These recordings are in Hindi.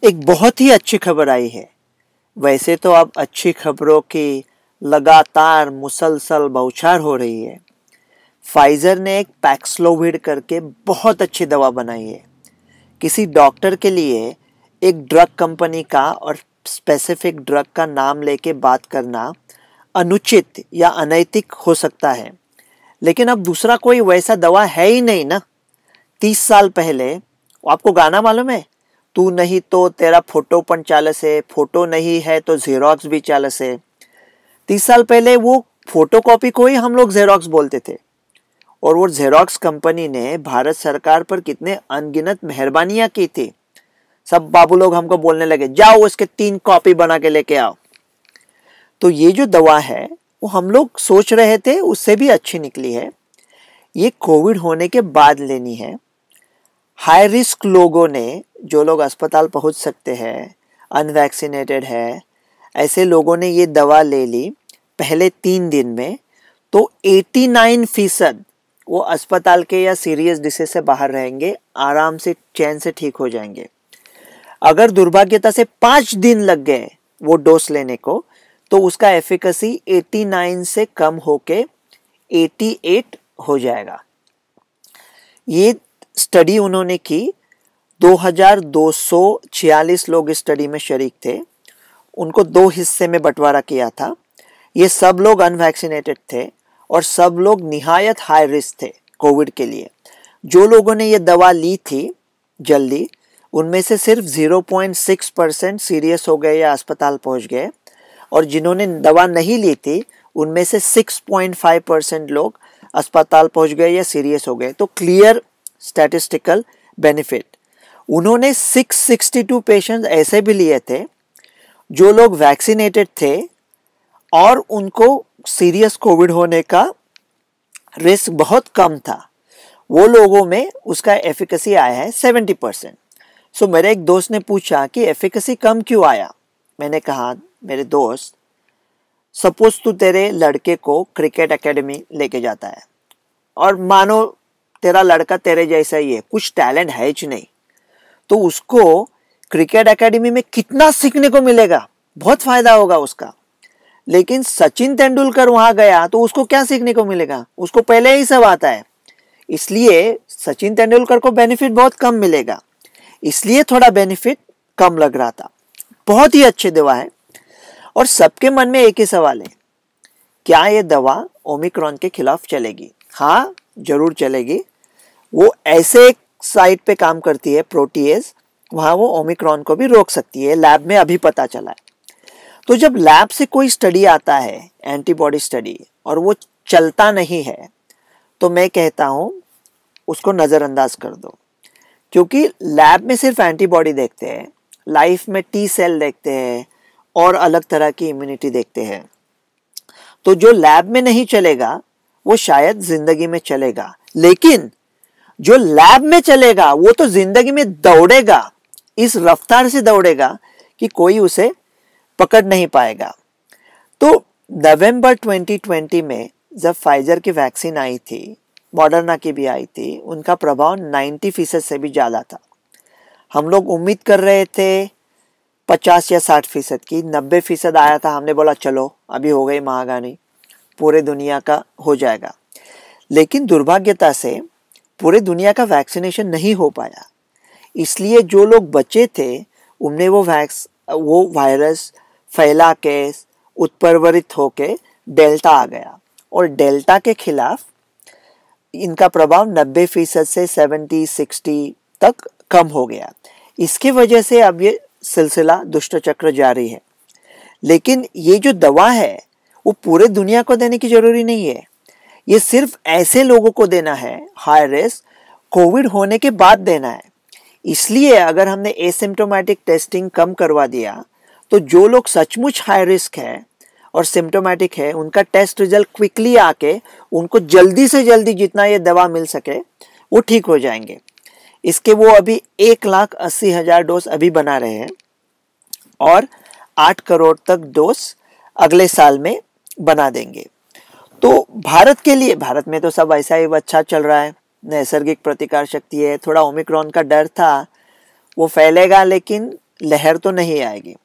एक बहुत ही अच्छी खबर आई है। वैसे तो अब अच्छी खबरों की लगातार मुसलसल बौछार हो रही है। फाइजर ने एक पैक्सलोविड करके बहुत अच्छी दवा बनाई है। किसी डॉक्टर के लिए एक ड्रग कंपनी का और स्पेसिफिक ड्रग का नाम लेके बात करना अनुचित या अनैतिक हो सकता है, लेकिन अब दूसरा कोई वैसा दवा है ही नहीं ना। 30 साल पहले, आपको गाना मालूम है, तू नहीं तो तेरा फोटो पण चालस है, फोटो नहीं है तो जेरोक्स भी चालस है। 30 साल पहले वो फोटोकॉपी को ही हम लोग जेरोक्स बोलते थे। और वो जेरोक्स कंपनी ने भारत सरकार पर कितने अनगिनत मेहरबानियां की थी। सब बाबू लोग हमको बोलने लगे, जाओ उसके 3 कॉपी बना के लेके आओ। तो ये जो दवा है वो हम लोग सोच रहे थे उससे भी अच्छी निकली है। ये कोविड होने के बाद लेनी है। हाई रिस्क लोगों ने, जो लोग अस्पताल पहुंच सकते हैं, अनवैक्सीनेटेड है, ऐसे लोगों ने ये दवा ले ली पहले 3 दिन में, तो 89% वो अस्पताल के या सीरियस डिसीज से बाहर रहेंगे, आराम से चैन से ठीक हो जाएंगे। अगर दुर्भाग्यता से 5 दिन लग गए वो डोज लेने को, तो उसका एफिकेसी 89 से कम होके 88 हो जाएगा। ये स्टडी उन्होंने की, 2246 लोग इस स्टडी में शरीक थे। उनको 2 हिस्से में बंटवारा किया था। ये सब लोग अनवैक्सीनेटेड थे और सब लोग निहायत हाई रिस्क थे कोविड के लिए। जो लोगों ने ये दवा ली थी जल्दी, उनमें से सिर्फ 0.6% सीरियस हो गए या अस्पताल पहुंच गए, और जिन्होंने दवा नहीं ली थी उनमें से 6.5% लोग अस्पताल पहुंच गए या सीरियस हो गए। तो क्लियर स्टैटिस्टिकल बेनिफिट। उन्होंने 662 पेशेंट्स ऐसे भी लिए थे जो लोग वैक्सीनेटेड थे और उनको सीरियस कोविड होने का रिस्क बहुत कम था। वो लोगों में उसका एफिकेसी आया है 70%। सो मेरे एक दोस्त ने पूछा कि एफिकेसी कम क्यों आया। मैंने कहा, मेरे दोस्त, सपोज तू तेरे लड़के को क्रिकेट एकेडमी लेके जाता है और मानो तेरा लड़का तेरे जैसा ही है, कुछ टैलेंट है ही नहीं, तो उसको क्रिकेट एकेडमी में कितना सीखने को मिलेगा, बहुत फायदा होगा उसका। लेकिन सचिन तेंदुलकर वहां गया तो उसको क्या सीखने को मिलेगा, उसको पहले ही सब आता है। इसलिए सचिन तेंदुलकर को बेनिफिट बहुत कम मिलेगा, इसलिए थोड़ा बेनिफिट कम लग रहा था। बहुत ही अच्छी दवा है। और सबके मन में एक ही सवाल है, क्या ये दवा ओमिक्रॉन के खिलाफ चलेगी? हाँ, जरूर चलेगी। वो ऐसे एक साइट पे काम करती है, प्रोटीएज, वहां वो ओमिक्रॉन को भी रोक सकती है। लैब में अभी पता चला है। तो जब लैब से कोई स्टडी आता है, एंटीबॉडी स्टडी, और वो चलता नहीं है, तो मैं कहता हूं उसको नजरअंदाज कर दो। क्योंकि लैब में सिर्फ एंटीबॉडी देखते हैं, लाइफ में टी सेल देखते हैं और अलग तरह की इम्यूनिटी देखते हैं। तो जो लैब में नहीं चलेगा वो शायद जिंदगी में चलेगा, लेकिन जो लैब में चलेगा वो तो जिंदगी में दौड़ेगा, इस रफ्तार से दौड़ेगा कि कोई उसे पकड़ नहीं पाएगा। तो नवंबर 2020 में जब फाइजर की वैक्सीन आई थी, मॉडर्ना की भी आई थी, उनका प्रभाव 90% से भी ज़्यादा था। हम लोग उम्मीद कर रहे थे 50 या 60% की, 90% आया था। हमने बोला चलो अभी हो गई महागानी, पूरे दुनिया का हो जाएगा। लेकिन दुर्भाग्यता से पूरे दुनिया का वैक्सीनेशन नहीं हो पाया। इसलिए जो लोग बचे थे उनमें वो वायरस फैला के उत्परिवर्तित होके डेल्टा आ गया, और डेल्टा के खिलाफ इनका प्रभाव 90% से 70-60 तक कम हो गया। इसके वजह से अब ये सिलसिला दुष्ट चक्र जारी है। लेकिन ये जो दवा है वो पूरे दुनिया को देने की जरूरी नहीं है। ये सिर्फ ऐसे लोगों को देना है हाई रिस्क, कोविड होने के बाद देना है। इसलिए अगर हमने एसिम्प्टोमेटिक टेस्टिंग कम करवा दिया, तो जो लोग सचमुच हाई रिस्क है और सिम्प्टोमेटिक है, उनका टेस्ट रिजल्ट क्विकली आके उनको जल्दी से जल्दी जितना ये दवा मिल सके वो ठीक हो जाएंगे। इसके वो अभी 1,80,000 डोज अभी बना रहे हैं और 8 करोड़ तक डोज अगले साल में बना देंगे। तो भारत के लिए, भारत में तो सब ऐसा ही अच्छा चल रहा है, नैसर्गिक प्रतिकार शक्ति है। थोड़ा ओमिक्रॉन का डर था, वो फैलेगा, लेकिन लहर तो नहीं आएगी।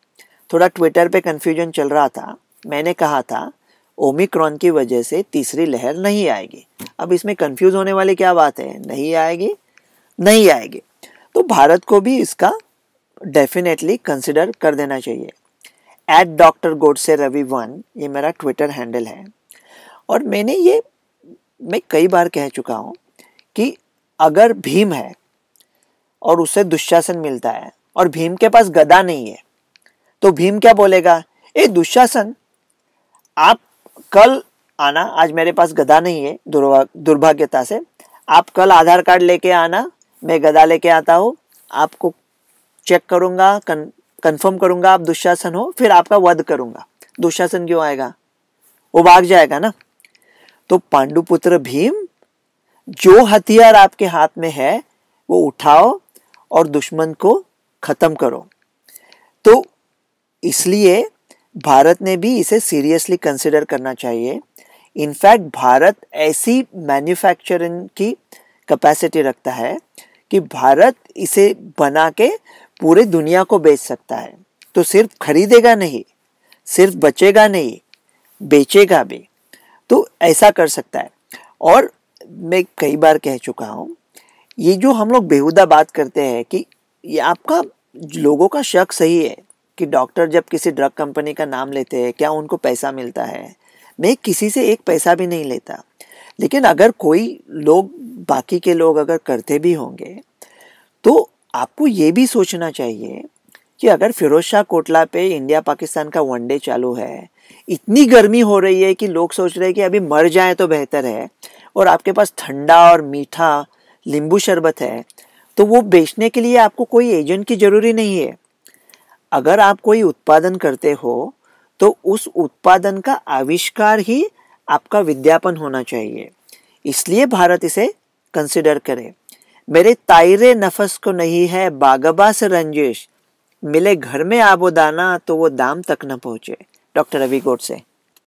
थोड़ा ट्विटर पे कन्फ्यूजन चल रहा था, मैंने कहा था ओमिक्रॉन की वजह से तीसरी लहर नहीं आएगी। अब इसमें कंफ्यूज होने वाली क्या बात है, नहीं आएगी, नहीं आएगी। तो भारत को भी इसका डेफिनेटली कंसिडर कर देना चाहिए। @Dr. Godse Ravi 1 ये मेरा ट्विटर हैंडल है, और मैं कई बार कह चुका हूँ कि अगर भीम है और उसे दुशासन मिलता है और भीम के पास गदा नहीं है, तो भीम क्या बोलेगा, ए दुशासन आप कल आना, आज मेरे पास गदा नहीं है दुर्भाग्यता से, आप कल आधार कार्ड लेके आना, मैं गदा लेके आता हूँ, आपको चेक करूंगा, कंफर्म करूंगा आप दुशासन हो, फिर आपका वध करूंगा। दुशासन क्यों आएगा, वो भाग जाएगा ना। तो पांडुपुत्र भीम, जो हथियार आपके हाथ में है वो उठाओ और दुश्मन को खत्म करो। तो इसलिए भारत ने भी इसे सीरियसली कंसिडर करना चाहिए। इनफैक्ट भारत ऐसी मैन्युफैक्चरिंग की कैपेसिटी रखता है कि भारत इसे बना के पूरे दुनिया को बेच सकता है। तो सिर्फ खरीदेगा नहीं, सिर्फ बचेगा नहीं, बेचेगा भी, तो ऐसा कर सकता है। और मैं कई बार कह चुका हूँ, ये जो हम लोग बेहुदा बात करते हैं कि ये आपका लोगों का शक सही है कि डॉक्टर जब किसी ड्रग कंपनी का नाम लेते हैं क्या उनको पैसा मिलता है। मैं किसी से एक पैसा भी नहीं लेता, लेकिन अगर कोई लोग, बाकी के लोग अगर करते भी होंगे तो आपको ये भी सोचना चाहिए कि अगर फिरोज शाह कोटला पे इंडिया पाकिस्तान का वनडे चालू है, इतनी गर्मी हो रही है कि लोग सोच रहे हैं कि अभी मर जाए तो बेहतर है, और आपके पास ठंडा और मीठा नींबू शरबत है, तो वो बेचने के लिए आपको कोई एजेंट की जरूरी नहीं है। अगर आप कोई उत्पादन करते हो तो उस उत्पादन का आविष्कार ही आपका विज्ञापन होना चाहिए। इसलिए भारत इसे कंसिडर करे। मेरे तायरे नफस को नहीं है बागबा से रंजिश, मिले घर में आबोदाना तो वो दाम तक न पहुंचे। डॉक्टर रवि गोडसे।